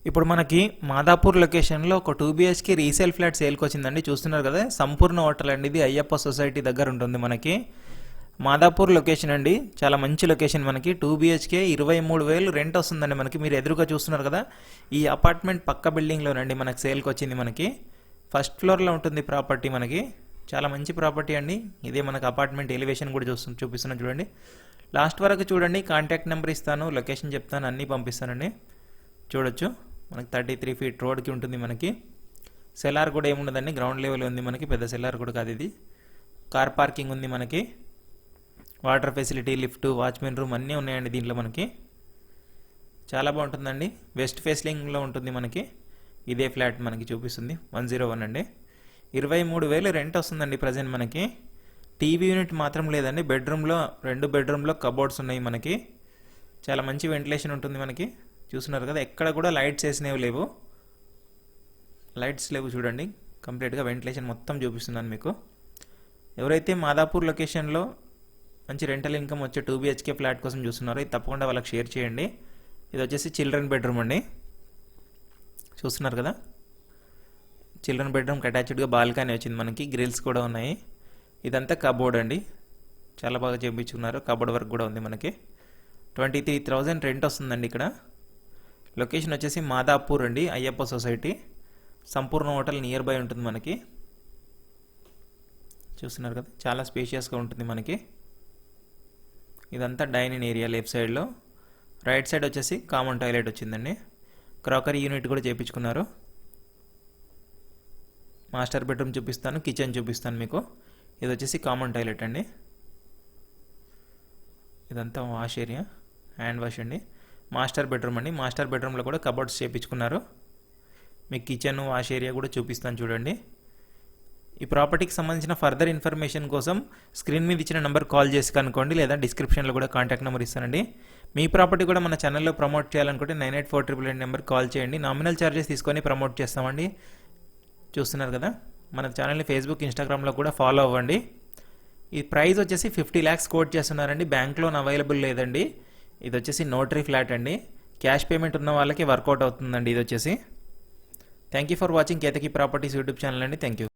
ఇప్పుడు మనకి మాదాపూర్ లొకేషన్లో ఒక 2 BHK రీసేల్ ఫ్లాట్ సేల్కి వచ్చిందండి. చూస్తున్నారు కదా, సంపూర్ణ హోటల్ అండి. ఇది అయ్యప్ప సొసైటీ దగ్గర ఉంటుంది మనకి. మాదాపూర్ లొకేషన్ అండి, చాలా మంచి లొకేషన్. మనకి 2 BHK 23,000 రెంట్ వస్తుందండి మనకి. మీరు ఎదురుగా చూస్తున్నారు కదా, ఈ అపార్ట్మెంట్ పక్క బిల్డింగ్లోనండి మనకి సేల్కి వచ్చింది. మనకి ఫస్ట్ ఫ్లోర్లో ఉంటుంది ప్రాపర్టీ. మనకి చాలా మంచి ప్రాపర్టీ అండి. ఇదే మనకు అపార్ట్మెంట్ ఎలివేషన్ కూడా చూపిస్తున్నాను చూడండి. లాస్ట్ వరకు చూడండి. కాంటాక్ట్ నెంబర్ ఇస్తాను, లొకేషన్ చెప్తాను, అన్నీ పంపిస్తానండి. చూడొచ్చు, మనకి 33 feet రోడ్కి ఉంటుంది. మనకి సెల్లార్ కూడా ఏముండదండి, గ్రౌండ్ లెవెల్ ఉంది మనకి. పెద్ద సెల్లార్ కూడా కాదు ఇది. కార్ పార్కింగ్ ఉంది మనకి. Water facility, lift, watchman room అన్నీ ఉన్నాయండి దీంట్లో మనకి. చాలా బాగుంటుందండి. వెస్ట్ ఫేసింగ్లో ఉంటుంది మనకి. ఇదే ఫ్లాట్ మనకి చూపిస్తుంది 101 అండి. 23,000 రెంట్ వస్తుందండి ప్రజెంట్ మనకి. టీవీ యూనిట్ మాత్రం లేదండి. బెడ్రూమ్లో 2 బెడ్రూమ్లో కబోర్డ్స్ ఉన్నాయి మనకి. చాలా మంచి వెంటిలేషన్ ఉంటుంది మనకి. చూస్తున్నారు కదా, ఎక్కడ కూడా లైట్స్ వేసినవి లేవు, లైట్స్ లేవు చూడండి. కంప్లీట్గా వెంటిలేషన్ మొత్తం చూపిస్తున్నాను మీకు. ఎవరైతే మాదాపూర్ లొకేషన్లో మంచి రెంటల్ ఇన్కమ్ వచ్చే 2 BHK ఫ్లాట్ కోసం చూస్తున్నారో ఇది తప్పకుండా వాళ్ళకి షేర్ చేయండి. ఇది వచ్చేసి చిల్డ్రన్ బెడ్రూమ్ అండి. చూస్తున్నారు కదా, చిల్డ్రన్ బెడ్రూమ్కి అటాచ్డ్గా బాల్కనీ వచ్చింది మనకి. గ్రిల్స్ కూడా ఉన్నాయి. ఇదంతా కబోర్డ్ అండి, చాలా బాగా చేయించుకున్నారు. కబోర్డ్ వర్క్ కూడా ఉంది మనకి. 23,000 రెంట్ వస్తుందండి ఇక్కడ. లొకేషన్ వచ్చేసి మాదాపూర్ అండి, Ayyappa society. Sampoorna hotel near by ఉంటుంది మనకి. చూస్తున్నారు కదా, చాలా స్పేషియస్గా ఉంటుంది మనకి. ఇదంతా డైనింగ్ ఏరియా లెఫ్ట్ సైడ్లో. రైట్ సైడ్ వచ్చేసి కామన్ టాయిలెట్ వచ్చిందండి. క్రాకరీ యూనిట్ కూడా చేయించుకున్నారు. మాస్టర్ బెడ్రూమ్ చూపిస్తాను, కిచెన్ చూపిస్తాను మీకు. ఇది వచ్చేసి కామన్ టాయిలెట్ అండి. ఇదంతా వాష్ ఏరియా, హ్యాండ్ వాష్ అండి. మాస్టర్ బెడ్రూమ్ అండి. మాస్టర్ బెడ్రూమ్లో కూడా కబోర్డ్స్ చేయించుకున్నారు. మీకు కిచెన్, వాష్ ఏరియా కూడా చూపిస్తాను చూడండి. ఈ ప్రాపర్టీకి సంబంధించిన ఫర్దర్ ఇన్ఫర్మేషన్ కోసం స్క్రీన్ మీద ఇచ్చిన నెంబర్ కాల్ చేసి కనుక్కోండి, లేదా డిస్క్రిప్షన్లో కూడా కాంటాక్ట్ నెంబర్ ఇస్తానండి. మీ ప్రాపర్టీ కూడా మన ఛానల్లో ప్రమోట్ చేయాలనుకుంటే 984888 నెంబర్ కాల్ చేయండి. నామినల్ ఛార్జెస్ తీసుకొని ప్రమోట్ చేస్తామండి. చూస్తున్నారు కదా, మన ఛానల్ని ఫేస్బుక్, ఇన్స్టాగ్రామ్లో కూడా ఫాలో అవ్వండి. ఈ ప్రైస్ వచ్చేసి 50 lakhs కోట్ చేస్తున్నారండి. బ్యాంక్ లోన్ అవైలబుల్ లేదండి. ఇది వచ్చేసి నోటరీ ఫ్లాట్ అండి. క్యాష్ పేమెంట్ ఉన్న వాళ్ళకి వర్కౌట్ అవుతుందండి ఇది వచ్చేసి. Thank you for watching Ketaki properties YouTube channel అండి. Thank you.